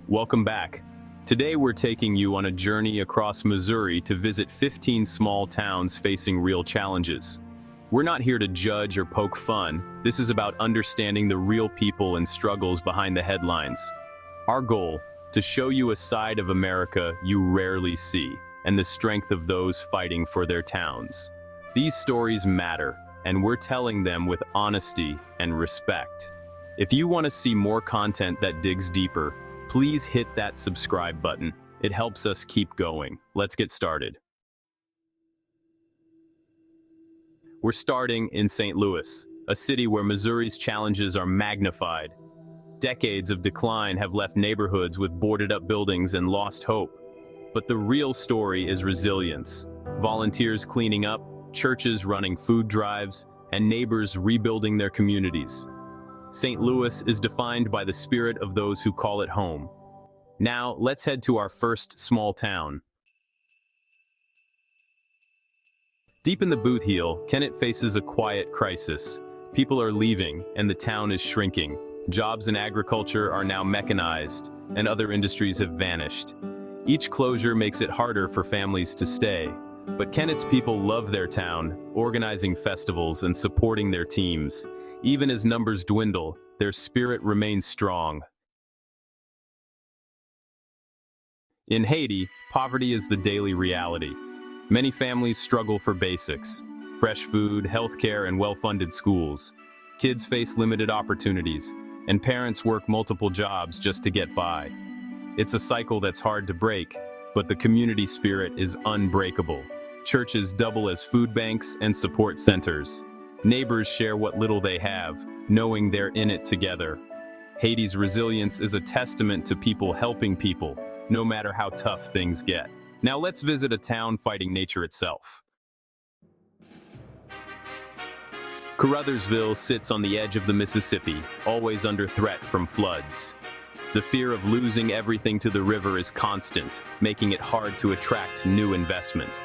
Welcome back. Today we're taking you on a journey across Missouri to visit 15 small towns facing real challenges. We're not here to judge or poke fun. This is about understanding the real people and struggles behind the headlines. Our goal, to show you a side of America you rarely see, and the strength of those fighting for their towns. These stories matter, and we're telling them with honesty and respect. If you want to see more content that digs deeper, please hit that subscribe button. It helps us keep going. Let's get started. We're starting in St. Louis, a city where Missouri's challenges are magnified. Decades of decline have left neighborhoods with boarded-up buildings and lost hope. But the real story is resilience. Volunteers cleaning up, churches running food drives, and neighbors rebuilding their communities. St. Louis is defined by the spirit of those who call it home. Now, let's head to our first small town. Deep in the boot heel, Kennett faces a quiet crisis. People are leaving, and the town is shrinking. Jobs in agriculture are now mechanized, and other industries have vanished. Each closure makes it harder for families to stay. But Kennett's people love their town, organizing festivals and supporting their teams. Even as numbers dwindle, their spirit remains strong. In Hayti, poverty is the daily reality. Many families struggle for basics: fresh food, healthcare, and well-funded schools. Kids face limited opportunities, and parents work multiple jobs just to get by. It's a cycle that's hard to break, but the community spirit is unbreakable. Churches double as food banks and support centers. Neighbors share what little they have, knowing they're in it together. Haiti's resilience is a testament to people helping people, no matter how tough things get. Now let's visit a town fighting nature itself. Caruthersville sits on the edge of the Mississippi, always under threat from floods. The fear of losing everything to the river is constant, making it hard to attract new investment.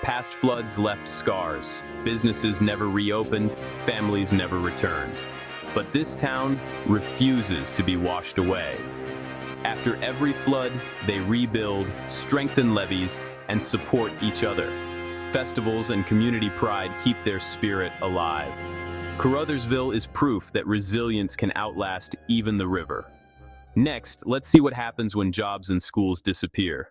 Past floods left scars, businesses never reopened, families never returned. But this town refuses to be washed away. After every flood, they rebuild, strengthen levees, and support each other. Festivals and community pride keep their spirit alive. Caruthersville is proof that resilience can outlast even the river. Next, let's see what happens when jobs and schools disappear.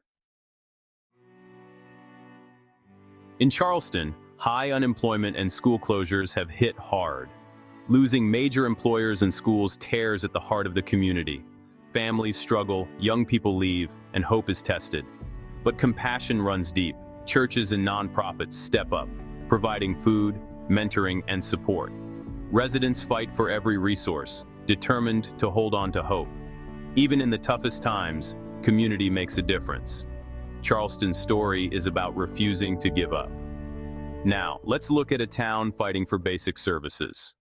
In Charleston, high unemployment and school closures have hit hard. Losing major employers and schools tears at the heart of the community. Families struggle, young people leave, and hope is tested. But compassion runs deep. Churches and nonprofits step up, providing food, mentoring, and support. Residents fight for every resource, determined to hold on to hope. Even in the toughest times, community makes a difference. Charleston's story is about refusing to give up. Now, let's look at a town fighting for basic services.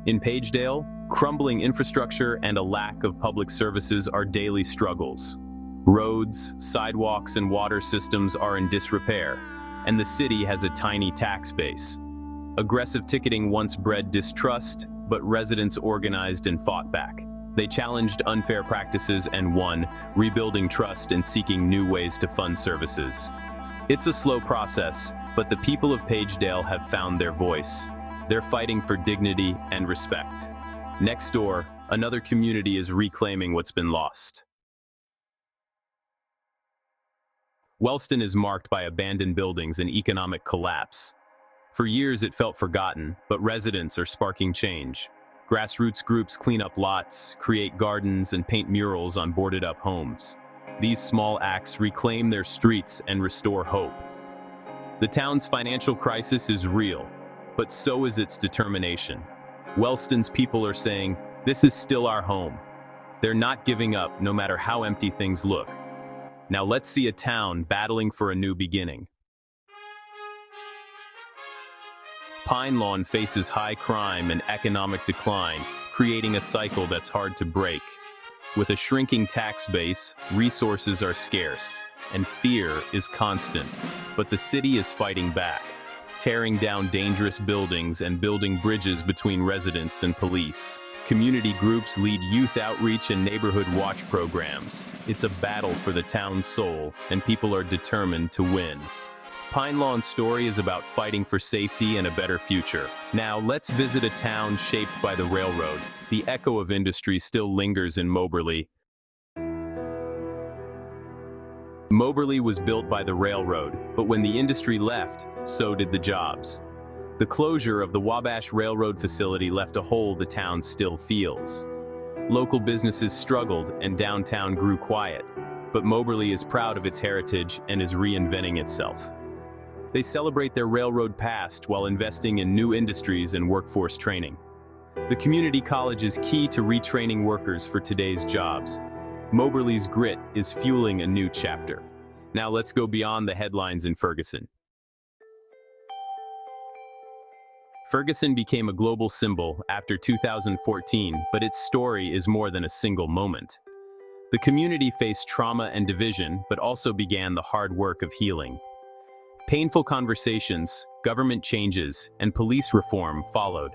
In Pagedale, crumbling infrastructure and a lack of public services are daily struggles. Roads, sidewalks, and water systems are in disrepair, and the city has a tiny tax base. Aggressive ticketing once bred distrust, but residents organized and fought back. They challenged unfair practices and won, rebuilding trust and seeking new ways to fund services. It's a slow process, but the people of Pagedale have found their voice. They're fighting for dignity and respect. Next door, another community is reclaiming what's been lost. Wellston is marked by abandoned buildings and economic collapse. For years it felt forgotten, but residents are sparking change. Grassroots groups clean up lots, create gardens, and paint murals on boarded-up homes. These small acts reclaim their streets and restore hope. The town's financial crisis is real, but so is its determination. Wellston's people are saying, "This is still our home." They're not giving up, no matter how empty things look. Now let's see a town battling for a new beginning. Pine Lawn faces high crime and economic decline, creating a cycle that's hard to break. With a shrinking tax base, resources are scarce, and fear is constant. But the city is fighting back. tearing down dangerous buildings and building bridges between residents and police. Community groups lead youth outreach and neighborhood watch programs. It's a battle for the town's soul, and people are determined to win. Pine Lawn's story is about fighting for safety and a better future. Now, let's visit a town shaped by the railroad. The echo of industry still lingers in Moberly. Moberly was built by the railroad, but when the industry left, so did the jobs. The closure of the Wabash Railroad facility left a hole the town still feels. Local businesses struggled and downtown grew quiet, but Moberly is proud of its heritage and is reinventing itself. They celebrate their railroad past while investing in new industries and workforce training. The community college is key to retraining workers for today's jobs. Moberly's grit is fueling a new chapter. Now let's go beyond the headlines in Ferguson. Ferguson became a global symbol after 2014, but its story is more than a single moment. The community faced trauma and division, but also began the hard work of healing. Painful conversations, government changes, and police reform followed.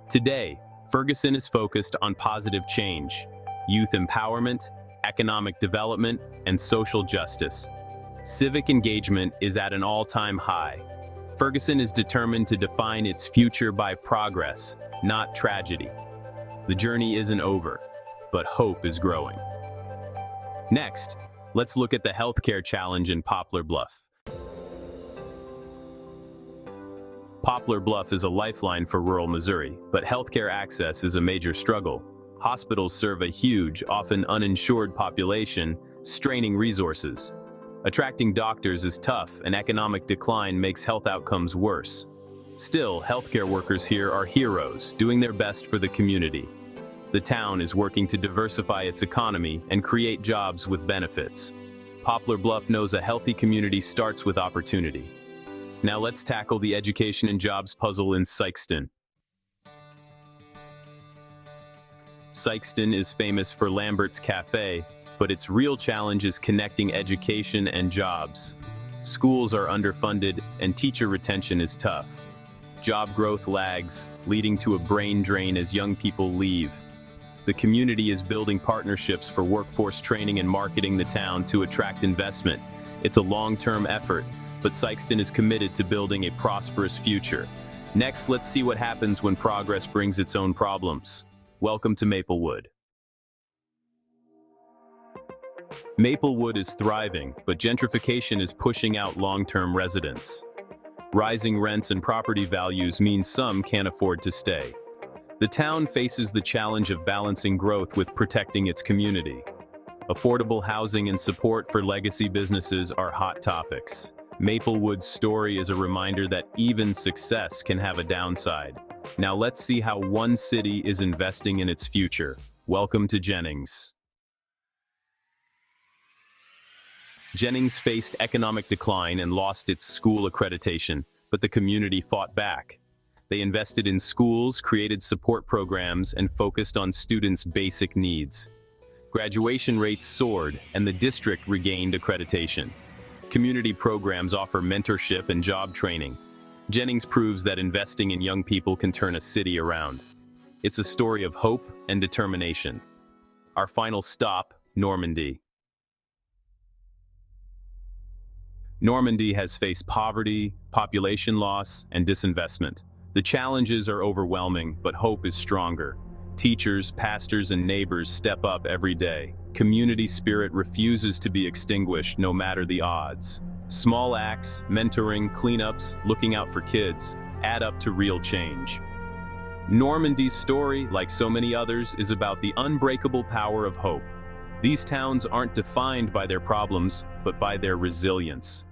Today, Ferguson is focused on positive change, youth empowerment, economic development, and social justice. Civic engagement is at an all-time high. Ferguson is determined to define its future by progress, not tragedy. The journey isn't over, but hope is growing. Next, let's look at the healthcare challenge in Poplar Bluff. Poplar Bluff is a lifeline for rural Missouri, but healthcare access is a major struggle. Hospitals serve a huge, often uninsured population, straining resources. Attracting doctors is tough, and economic decline makes health outcomes worse. Still, healthcare workers here are heroes, doing their best for the community. The town is working to diversify its economy and create jobs with benefits. Poplar Bluff knows a healthy community starts with opportunity. Now let's tackle the education and jobs puzzle in Sikeston. Sikeston is famous for Lambert's Cafe, but its real challenge is connecting education and jobs. Schools are underfunded and teacher retention is tough. Job growth lags, leading to a brain drain as young people leave. The community is building partnerships for workforce training and marketing the town to attract investment. It's a long-term effort, but Sikeston is committed to building a prosperous future. Next, let's see what happens when progress brings its own problems. Welcome to Maplewood. Maplewood is thriving, but gentrification is pushing out long-term residents. Rising rents and property values mean some can't afford to stay. The town faces the challenge of balancing growth with protecting its community. Affordable housing and support for legacy businesses are hot topics. Maplewood's story is a reminder that even success can have a downside. Now let's see how one city is investing in its future. Welcome to Jennings. Jennings faced economic decline and lost its school accreditation, but the community fought back. They invested in schools, created support programs, and focused on students' basic needs. Graduation rates soared, and the district regained accreditation. Community programs offer mentorship and job training. Jennings proves that investing in young people can turn a city around. It's a story of hope and determination. Our final stop, Normandy. Normandy has faced poverty, population loss, and disinvestment. The challenges are overwhelming, but hope is stronger. Teachers, pastors, and neighbors step up every day. Community spirit refuses to be extinguished no matter the odds. Small acts, mentoring, cleanups, looking out for kids, add up to real change. Normandy's story, like so many others, is about the unbreakable power of hope. These towns aren't defined by their problems, but by their resilience.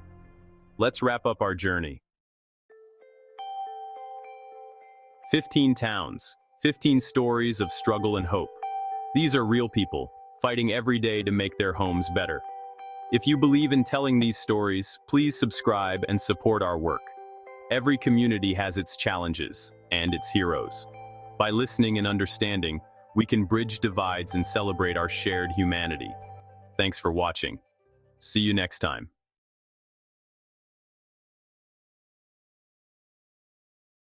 Let's wrap up our journey. 15 towns, 15 stories of struggle and hope. These are real people, fighting every day to make their homes better. If you believe in telling these stories, please subscribe and support our work. Every community has its challenges and its heroes. By listening and understanding, we can bridge divides and celebrate our shared humanity. Thanks for watching. See you next time.